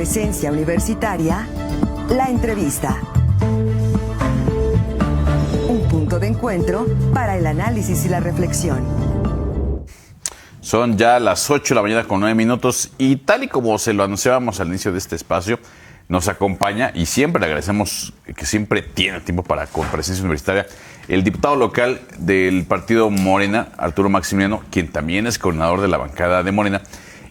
presencia universitaria, la entrevista. Un punto de encuentro para el análisis y la reflexión. Son ya las 8 de la mañana con 9 minutos y tal y como se lo anunciábamos al inicio de este espacio, nos acompaña y siempre le agradecemos que siempre tiene tiempo para con presencia universitaria el diputado local del partido Morena, Arturo Maximiano, quien también es coordinador de la bancada de Morena.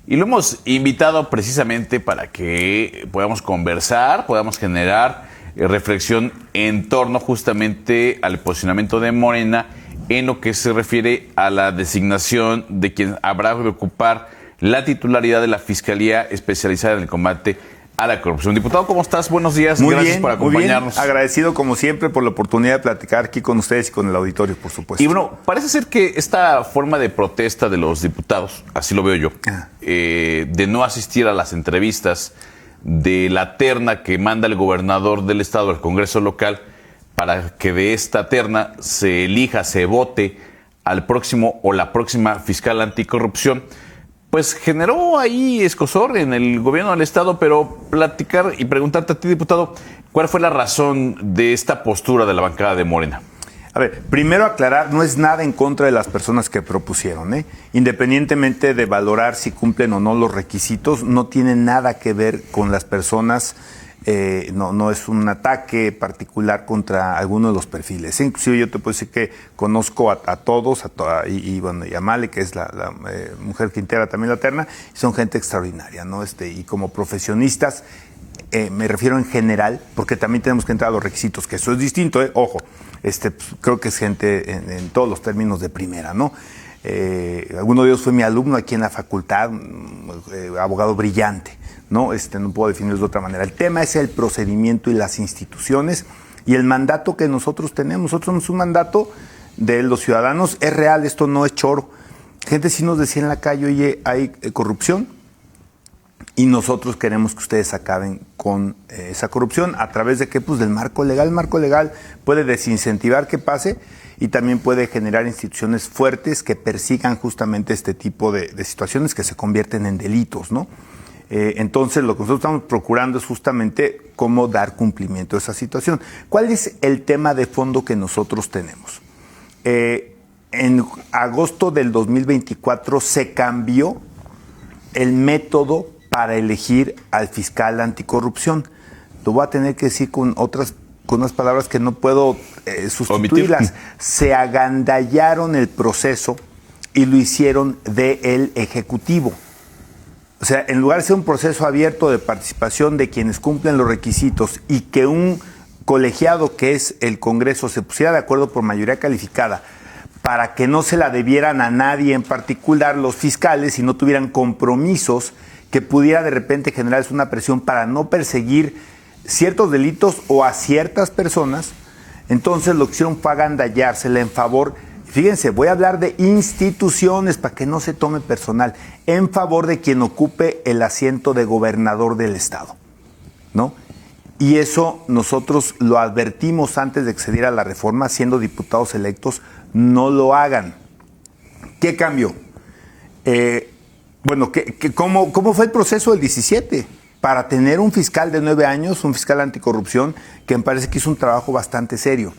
Y lo hemos invitado precisamente para que podamos conversar, podamos generar reflexión en torno justamente al posicionamiento de Morena en lo que se refiere a la designación de quien habrá de ocupar la titularidad de la Fiscalía Especializada en el Combate a la Corrupción. Diputado, ¿cómo estás? Buenos días. Muy Gracias bien, por acompañarnos. Muy bien. Agradecido, como siempre, por la oportunidad de platicar aquí con ustedes y con el auditorio, por supuesto. Y bueno, parece ser que esta forma de protesta de los diputados, así lo veo yo, de no asistir a las entrevistas de la terna que manda el gobernador del estado al Congreso local para que de esta terna se elija, se vote al próximo o la próxima fiscal anticorrupción, pues generó ahí escozor en el gobierno del estado, pero platicar y preguntarte a ti, diputado, ¿cuál fue la razón de esta postura de la bancada de Morena? A ver, primero aclarar, no es nada en contra de las personas que propusieron, Independientemente de valorar si cumplen o no los requisitos, no tiene nada que ver con las personas, no es un ataque particular contra alguno de los perfiles. Inclusive yo te puedo decir que conozco a todos, y a Male, que es la mujer que integra también la terna, y son gente extraordinaria, ¿no? Y como profesionistas, me refiero en general, porque también tenemos que entrar a los requisitos, que eso es distinto, ojo. Pues, creo que es gente en todos los términos de primera, ¿no? Alguno de ellos fue mi alumno aquí en la facultad, abogado brillante, ¿no? No puedo definirlo de otra manera. El tema es el procedimiento y las instituciones y el mandato que nosotros tenemos. Nosotros tenemos un mandato de los ciudadanos, es real, esto no es choro. Gente sí nos decía en la calle, oye, hay corrupción, y nosotros queremos que ustedes acaben con esa corrupción. ¿A través de qué? Pues del marco legal. El marco legal puede desincentivar que pase y también puede generar instituciones fuertes que persigan justamente este tipo de situaciones que se convierten en delitos, ¿no? Entonces, lo que nosotros estamos procurando es justamente cómo dar cumplimiento a esa situación. ¿Cuál es el tema de fondo que nosotros tenemos? En agosto del 2024 se cambió el método para elegir al fiscal anticorrupción. Lo voy a tener que decir con unas palabras que no puedo sustituirlas. Se agandallaron el proceso y lo hicieron del Ejecutivo. O sea, en lugar de ser un proceso abierto de participación de quienes cumplen los requisitos y que un colegiado que es el Congreso se pusiera de acuerdo por mayoría calificada para que no se la debieran a nadie en particular los fiscales y no tuvieran compromisos que pudiera de repente generarse una presión para no perseguir ciertos delitos o a ciertas personas, entonces lo que hicieron fue agandallársela en favor, fíjense, voy a hablar de instituciones para que no se tome personal, en favor de quien ocupe el asiento de gobernador del estado, ¿no? Y eso nosotros lo advertimos antes de acceder a la reforma, siendo diputados electos, no lo hagan. ¿Qué cambió? Bueno, ¿cómo fue el proceso del 17? Para tener un fiscal de 9 años, un fiscal anticorrupción, que me parece que hizo un trabajo bastante serio.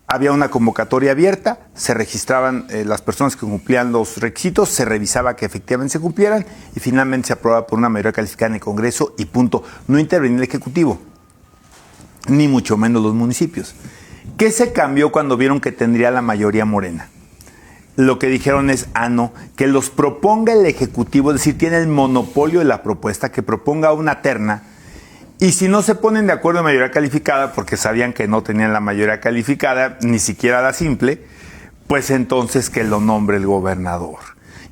Había una convocatoria abierta, se registraban las personas que cumplían los requisitos, se revisaba que efectivamente se cumplieran y finalmente se aprobaba por una mayoría calificada en el Congreso y punto. No intervenía el Ejecutivo, ni mucho menos los municipios. ¿Qué se cambió cuando vieron que tendría la mayoría Morena? Lo que dijeron es, no, que los proponga el Ejecutivo, es decir, tiene el monopolio de la propuesta, que proponga una terna, y si no se ponen de acuerdo en mayoría calificada, porque sabían que no tenían la mayoría calificada, ni siquiera la simple, pues entonces que lo nombre el gobernador.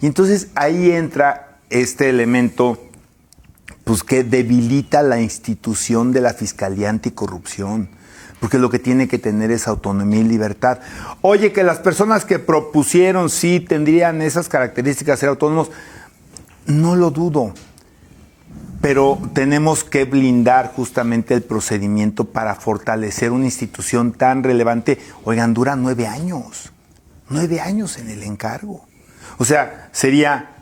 Y entonces ahí entra este elemento, pues que debilita la institución de la Fiscalía Anticorrupción, porque lo que tiene que tener es autonomía y libertad. Oye, que las personas que propusieron sí tendrían esas características, ser autónomos, no lo dudo, pero tenemos que blindar justamente el procedimiento para fortalecer una institución tan relevante. Oigan, dura 9 años en el encargo. O sea, sería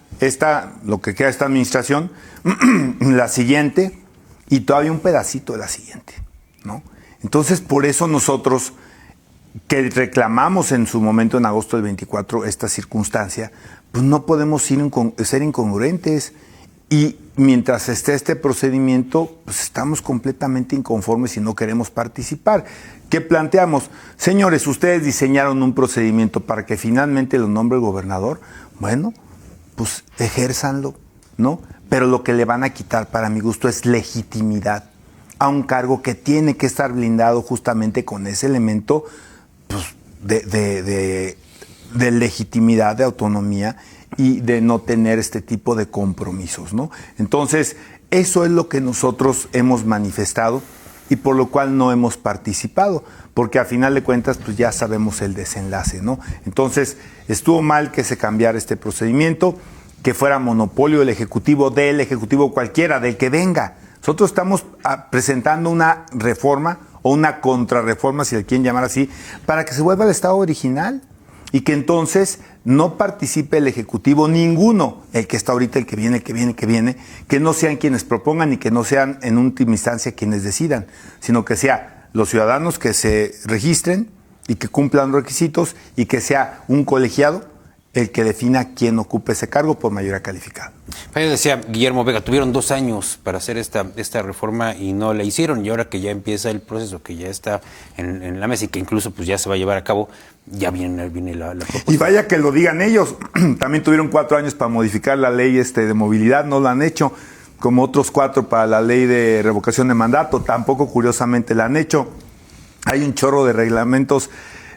lo que queda de esta administración, la siguiente y todavía un pedacito de la siguiente, ¿no? Entonces, por eso nosotros, que reclamamos en su momento, en agosto del 24, esta circunstancia, pues no podemos ser incongruentes. Y mientras esté este procedimiento, pues estamos completamente inconformes y no queremos participar. ¿Qué planteamos? Señores, ustedes diseñaron un procedimiento para que finalmente lo nombre el gobernador. Bueno, pues ejérzanlo, ¿no? Pero lo que le van a quitar, para mi gusto, es legitimidad a un cargo que tiene que estar blindado justamente con ese elemento, pues, de legitimidad, de autonomía y de no tener este tipo de compromisos, ¿no? Entonces, eso es lo que nosotros hemos manifestado y por lo cual no hemos participado, porque a final de cuentas, pues ya sabemos el desenlace, ¿no? Entonces, estuvo mal que se cambiara este procedimiento, que fuera monopolio del Ejecutivo cualquiera, del que venga. Nosotros estamos presentando una reforma o una contrarreforma, si le quieren llamar así, para que se vuelva al estado original y que entonces no participe el Ejecutivo ninguno, el que está ahorita, el que viene, que no sean quienes propongan y que no sean en última instancia quienes decidan, sino que sea los ciudadanos que se registren y que cumplan los requisitos y que sea un colegiado el que defina quién ocupe ese cargo por mayoría calificada. Yo decía, Guillermo Vega, tuvieron 2 años para hacer esta reforma y no la hicieron, y ahora que ya empieza el proceso, que ya está en la mesa y que incluso pues ya se va a llevar a cabo, ya viene la propuesta. Y vaya que lo digan ellos, también tuvieron 4 años para modificar la ley de movilidad, no lo han hecho, como otros 4 para la ley de revocación de mandato, tampoco curiosamente la han hecho. Hay un chorro de reglamentos,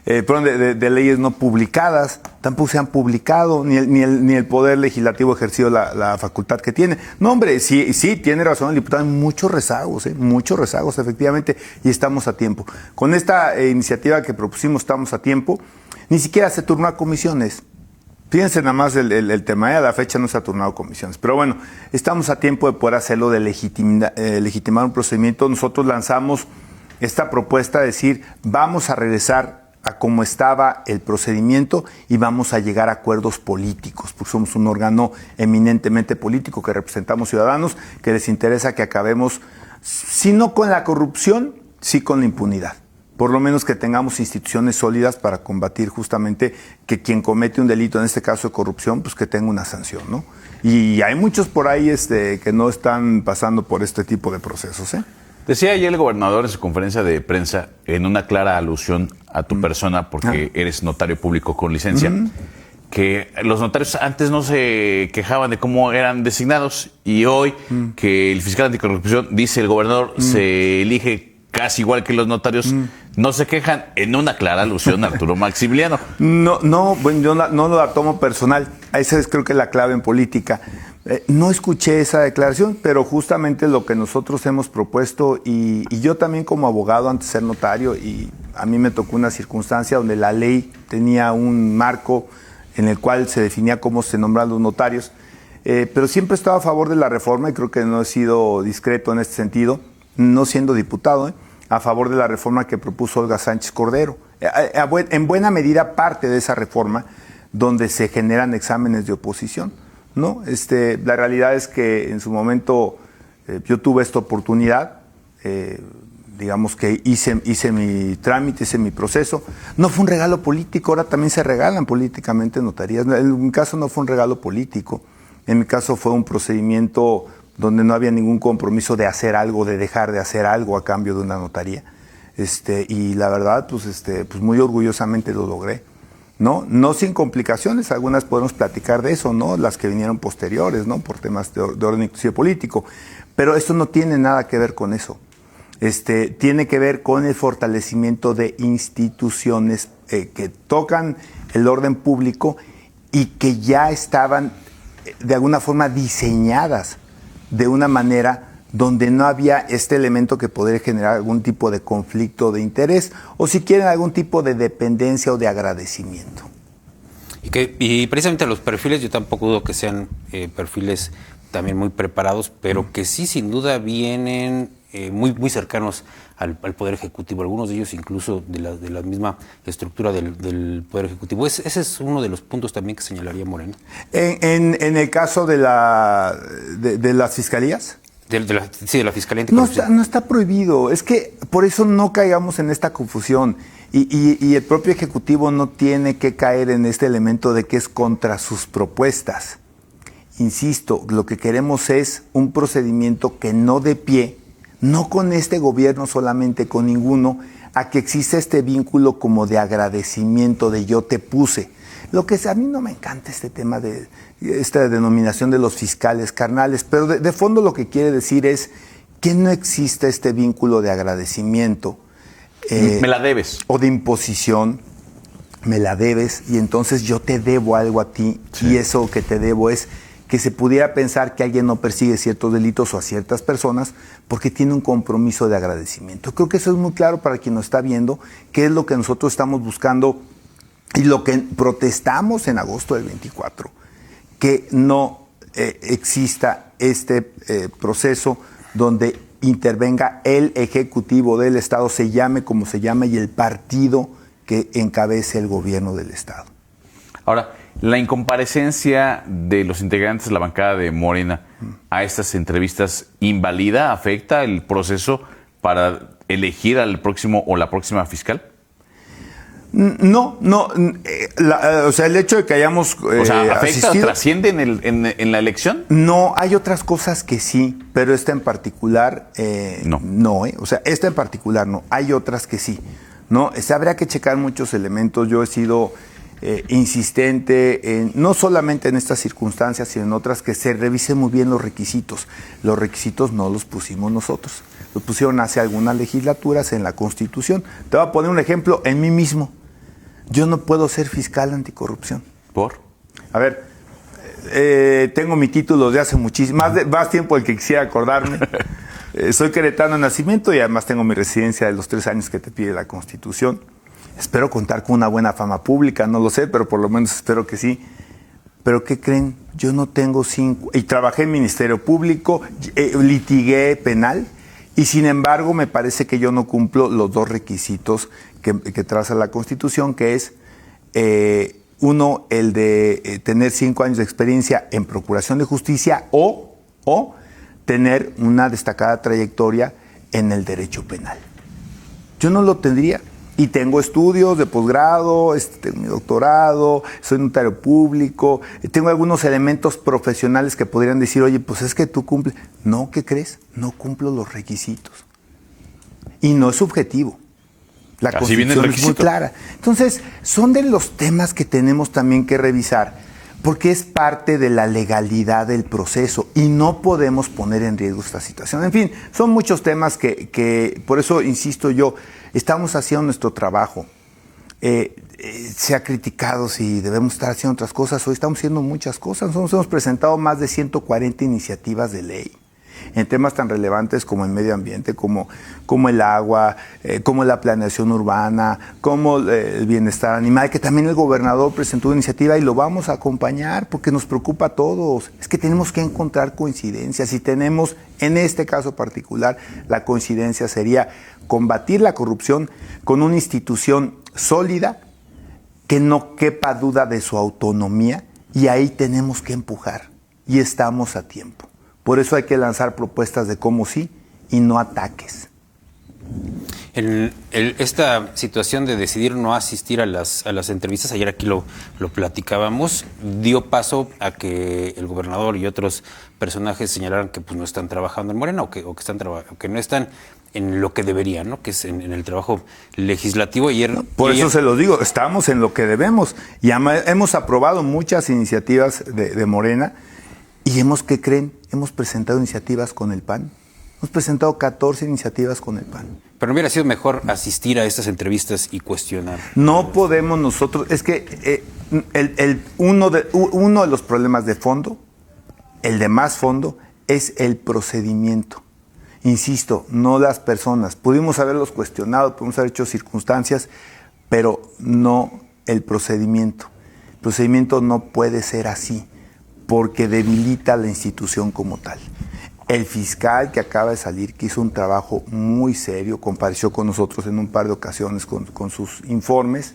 de leyes no publicadas, tampoco se han publicado, ni el Poder Legislativo ha ejercido la facultad que tiene. No, hombre, sí, tiene razón el diputado, hay muchos rezagos, efectivamente, y estamos a tiempo. Con esta iniciativa que propusimos estamos a tiempo, ni siquiera se turnó a comisiones. Fíjense nada más el tema, a la fecha no se ha turnado a comisiones, pero bueno, estamos a tiempo de poder hacerlo, de legitimar un procedimiento. Nosotros lanzamos esta propuesta de decir, vamos a regresar a cómo estaba el procedimiento y vamos a llegar a acuerdos políticos, porque somos un órgano eminentemente político que representamos ciudadanos, que les interesa que acabemos, si no con la corrupción, sí con la impunidad. Por lo menos que tengamos instituciones sólidas para combatir justamente que quien comete un delito, en este caso de corrupción, pues que tenga una sanción, ¿no? Y hay muchos por ahí que no están pasando por este tipo de procesos, ¿eh? Decía ayer el gobernador en su conferencia de prensa, en una clara alusión a tu persona, porque eres notario público con licencia, que los notarios antes no se quejaban de cómo eran designados y hoy que el fiscal anticorrupción, dice el gobernador, se elige casi igual que los notarios, no se quejan, en una clara alusión a Arturo Maximiliano. Bueno, yo no la tomo personal. Esa es creo que la clave en política. No escuché esa declaración, pero justamente lo que nosotros hemos propuesto, y yo también como abogado antes de ser notario, y a mí me tocó una circunstancia donde la ley tenía un marco en el cual se definía cómo se nombran los notarios, pero siempre he estado a favor de la reforma y creo que no he sido discreto en este sentido, no siendo diputado, a favor de la reforma que propuso Olga Sánchez Cordero. En buena medida parte de esa reforma donde se generan exámenes de oposición, ¿no? La realidad es que en su momento yo tuve esta oportunidad, digamos que hice mi trámite, hice mi proceso. No fue un regalo político, ahora también se regalan políticamente notarías. En mi caso no fue un regalo político, en mi caso fue un procedimiento donde no había ningún compromiso de hacer algo, de dejar de hacer algo a cambio de una notaría. Y la verdad, pues muy orgullosamente lo logré. No sin complicaciones, algunas podemos platicar de eso, ¿no? Las que vinieron posteriores, ¿no? Por temas de orden inclusive político. Pero esto no tiene nada que ver con eso. Tiene que ver con el fortalecimiento de instituciones que tocan el orden público y que ya estaban de alguna forma diseñadas de una manera donde no había este elemento que podría generar algún tipo de conflicto de interés o si quieren algún tipo de dependencia o de agradecimiento. Y precisamente los perfiles, yo tampoco dudo que sean perfiles también muy preparados, pero que sí sin duda vienen muy cercanos al Poder Ejecutivo, algunos de ellos incluso de la misma estructura del Poder Ejecutivo. Ese es uno de los puntos también que señalaría Morena. En el caso de las fiscalías. Sí, de la Fiscalía No Anticorrupción. no está prohibido. Es que por eso no caigamos en esta confusión. Y el propio Ejecutivo no tiene que caer en este elemento de que es contra sus propuestas. Insisto, lo que queremos es un procedimiento que no dé pie, no con este gobierno solamente, con ninguno, a que exista este vínculo como de agradecimiento, de yo te puse. Lo que a mí no me encanta este tema de esta denominación de los fiscales carnales, pero de fondo lo que quiere decir es que no exista este vínculo de agradecimiento. Me la debes. O de imposición, me la debes y entonces yo te debo algo a ti, sí. Y eso que te debo es que se pudiera pensar que alguien no persigue ciertos delitos o a ciertas personas porque tiene un compromiso de agradecimiento. Creo que eso es muy claro para quien nos está viendo, que es lo que nosotros estamos buscando y lo que protestamos en agosto del 24, que no exista este proceso donde intervenga el Ejecutivo del Estado, se llame como se llame, y el partido que encabece el gobierno del Estado. Ahora, la incomparecencia de los integrantes de la bancada de Morena a estas entrevistas invalida, afecta el proceso para elegir al próximo o la próxima fiscal. No, o sea, el hecho de que hayamos ¿afecta asistido, o trasciende en la elección? No, hay otras cosas que sí, pero esta en particular no, o sea, esta en particular no, hay otras que sí, ¿no? Habría que checar muchos elementos. Yo he sido insistente, no solamente en estas circunstancias, sino en otras, que se revisen muy bien los requisitos. Los requisitos no los pusimos nosotros, los pusieron hace algunas legislaturas en la Constitución. Te voy a poner un ejemplo en mí mismo. Yo no puedo ser fiscal anticorrupción. ¿Por? A ver, tengo mi título de hace muchísimo, más tiempo del que quisiera acordarme. Soy queretano de nacimiento y además tengo mi residencia de los 3 años que te pide la Constitución. Espero contar con una buena fama pública, no lo sé, pero por lo menos espero que sí. Pero ¿qué creen? Yo no tengo 5... Y trabajé en Ministerio Público, litigué penal, y sin embargo me parece que yo no cumplo los 2 requisitos que traza la Constitución, que es, uno, el de tener 5 años de experiencia en Procuración de Justicia o tener una destacada trayectoria en el derecho penal. Yo no lo tendría. Y tengo estudios de posgrado, tengo mi doctorado, soy notario público, tengo algunos elementos profesionales que podrían decir, oye, pues es que tú cumples. No, ¿qué crees? No cumplo los requisitos. Y no es subjetivo. La Constitución es muy clara. Entonces, son de los temas que tenemos también que revisar, porque es parte de la legalidad del proceso y no podemos poner en riesgo esta situación. En fin, son muchos temas que por eso insisto yo, estamos haciendo nuestro trabajo. Se ha criticado si debemos estar haciendo otras cosas. Hoy estamos haciendo muchas cosas. Nosotros hemos presentado más de 140 iniciativas de ley en temas tan relevantes como el medio ambiente, como el agua, como la planeación urbana, como el bienestar animal, que también el gobernador presentó una iniciativa y lo vamos a acompañar porque nos preocupa a todos. Es que tenemos que encontrar coincidencias y tenemos, en este caso particular, la coincidencia sería combatir la corrupción con una institución sólida que no quepa duda de su autonomía, y ahí tenemos que empujar y estamos a tiempo. Por eso hay que lanzar propuestas de cómo sí y no ataques. Esta situación de decidir no asistir a las entrevistas, ayer aquí lo platicábamos, dio paso a que el gobernador y otros personajes señalaran que pues no están trabajando en Morena o que no están en lo que deberían, ¿no? Que es en el trabajo legislativo. Por eso se lo digo, estamos en lo que debemos y hemos aprobado muchas iniciativas de Morena y ¿qué creen? Hemos presentado iniciativas con el PAN. Hemos presentado 14 iniciativas con el PAN. Pero no hubiera sido mejor asistir a estas entrevistas y cuestionar. No podemos nosotros, es que uno de los problemas de fondo, el de más fondo, es el procedimiento. Insisto, no las personas. Pudimos haberlos cuestionado, pudimos haber hecho circunstancias, pero no el procedimiento. El procedimiento no puede ser así, porque debilita la institución como tal. El fiscal que acaba de salir, que hizo un trabajo muy serio, compareció con nosotros en un par de ocasiones con sus informes,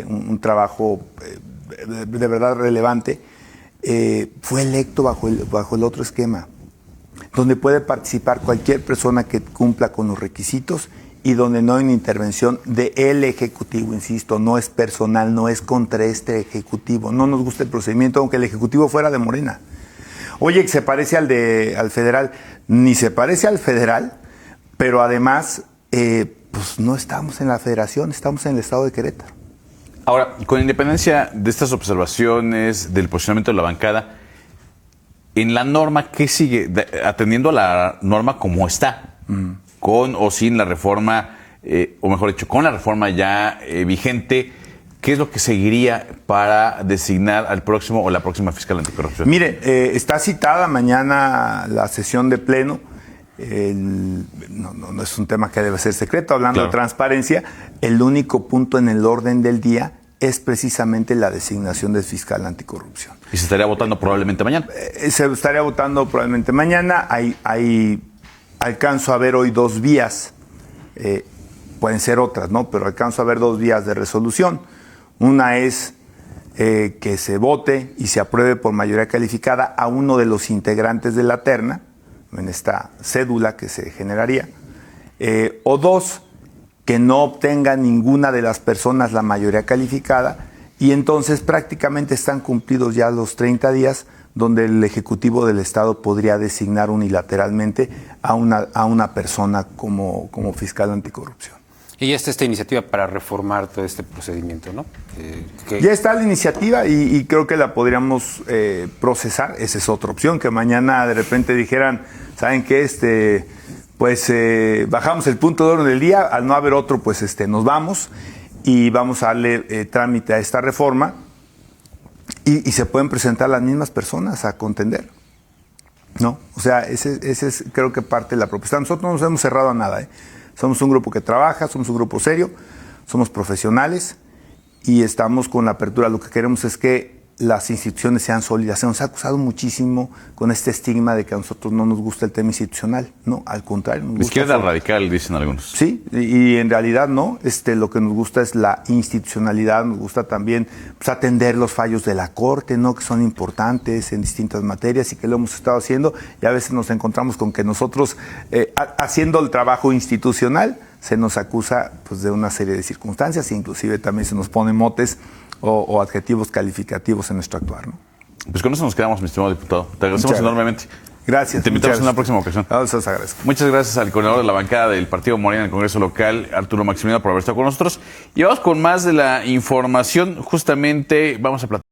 un trabajo de verdad relevante, fue electo bajo el otro esquema, donde puede participar cualquier persona que cumpla con los requisitos y donde no hay una intervención del Ejecutivo, insisto, no es personal, no es contra este Ejecutivo, no nos gusta el procedimiento, aunque el Ejecutivo fuera de Morena. Oye, ¿se parece al federal? Ni se parece al federal, pero además, pues no estamos en la federación, estamos en el estado de Querétaro. Ahora, con independencia de estas observaciones, del posicionamiento de la bancada, en la norma, ¿qué sigue? Atendiendo a la norma como está, con o sin la reforma, o mejor dicho, con la reforma ya vigente, ¿qué es lo que seguiría para designar al próximo o la próxima fiscal anticorrupción? Mire, está citada mañana la sesión de pleno. No es un tema que debe ser secreto, hablando de transparencia. El único punto en el orden del día es precisamente la designación del fiscal anticorrupción. ¿Y se estaría votando probablemente mañana? Se estaría votando probablemente mañana. Alcanzo a ver hoy dos vías, pueden ser otras, ¿no? Pero alcanzo a ver dos vías de resolución. Una es que se vote y se apruebe por mayoría calificada a uno de los integrantes de la terna, en esta cédula que se generaría, o dos, que no obtenga ninguna de las personas la mayoría calificada y entonces prácticamente están cumplidos ya los 30 días donde el Ejecutivo del Estado podría designar unilateralmente a una persona como fiscal anticorrupción. Y ya está esta iniciativa para reformar todo este procedimiento, ¿no? Ya está la iniciativa y creo que la podríamos procesar. Esa es otra opción, que mañana de repente dijeran, ¿saben qué? Bajamos el punto de orden del día, al no haber otro, nos vamos y vamos a darle trámite a esta reforma y se pueden presentar las mismas personas a contender, ¿no? O sea, ese es creo que parte de la propuesta. Nosotros no nos hemos cerrado a nada, Somos un grupo que trabaja, somos un grupo serio, somos profesionales y estamos con la apertura. Lo que queremos es que las instituciones sean sólidas. Se nos ha acusado muchísimo con este estigma de que a nosotros no nos gusta el tema institucional. No, al contrario. Nos gusta izquierda radical, dicen algunos. Sí, y en realidad no. Lo que nos gusta es la institucionalidad. Nos gusta también atender los fallos de la Corte, ¿no? Que son importantes en distintas materias y que lo hemos estado haciendo. Y a veces nos encontramos con que nosotros, haciendo el trabajo institucional, se nos acusa de una serie de circunstancias e inclusive también se nos ponen motes o adjetivos calificativos en nuestro actuar, ¿no? Pues con eso nos quedamos, mi estimado diputado. Te agradecemos enormemente. Gracias. Te invitamos en una próxima ocasión. Os agradezco. Muchas gracias al coordinador de la bancada del Partido Morena en el Congreso Local, Arturo Maximiliano, por haber estado con nosotros. Y vamos con más de la información. Justamente vamos a platicar